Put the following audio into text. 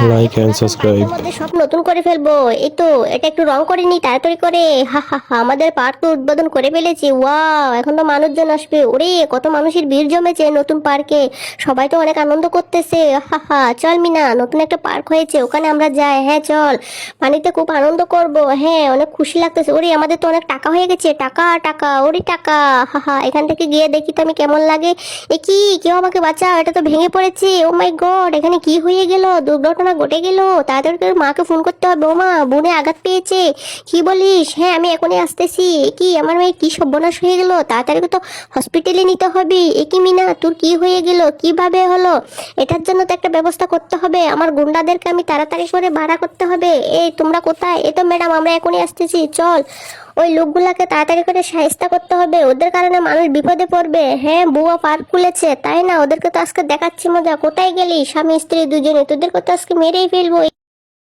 Like and subscribe. মধ্যে সব নতুন করে ফেলবো। এই তো এটা একটু রং করে নি তাড়াতাড়ি করে। হা হা হা, আমাদের পার্ক তো উদ্বোধন করে ফেলেছি। ওয়াও, এখন তো মানুষজন আসবে। ওরে কত মানুষের ভিড় জমেছে নতুন পার্কে। সবাই তো অনেক আনন্দ করতেছে। হা হা, চল মিনা, নতুন একটা পার্ক হয়েছে, ওখানে আমরা যাই। হ্যাঁ চল, পানিতে খুব আনন্দ করব। হ্যাঁ, অনেক খুশি লাগতেছে। ওরে আমাদের তো অনেক টাকা হয়ে গেছে। টাকা টাকা, ওরে টাকা। হা হা, এখান থেকে গিয়ে দেখি তো আমি কেমন লাগে। এ কি, কেউ আমাকে বাঁচাও, এটা তো ভেঙে পড়েছে। ও মাই গড, এখানে কি হয়ে গেল? দুর্ঘটনা ঘটে গেল। তাড়াতাড়ি করে মাকে ফোন করতে হবে। ও মা, বোনে আঘাত পেয়েছে। কি বলিস? হ্যাঁ আমি এখনই আসতেছি। কি, আমার মেয়ে কি সর্বনাশ হয়ে গেল? তাড়াতাড়ি তো হসপিটালে নিতে হবে। এ কি মিনা, তোর কি হয়ে গেল? কিভাবে হলো? এটার জন্য তো একটা ব্যবস্থা করতে হবে। আমার গুন্ডাদেরকে আমি তাড়াতাড়ি করে ভাড়া করতে হবে। এই তোমরা কোথায়? এই তো ম্যাডাম, আমরা এখনই আসতেছি। চল, ওই লোকগুলাকে তাড়াতাড়ি করে সাহায্য করতে হবে। ওদের কারণে মানুষ বিপদে পড়বে। হ্যাঁ, বুয়া পার্ক খুলেছে তাই না? ওদেরকে তো আজকে দেখাচ্ছি মজা। কোথায় গেলি? স্বামী স্ত্রী দুজনে, তোদেরকে তো আজকে মেরেই ফেলবো।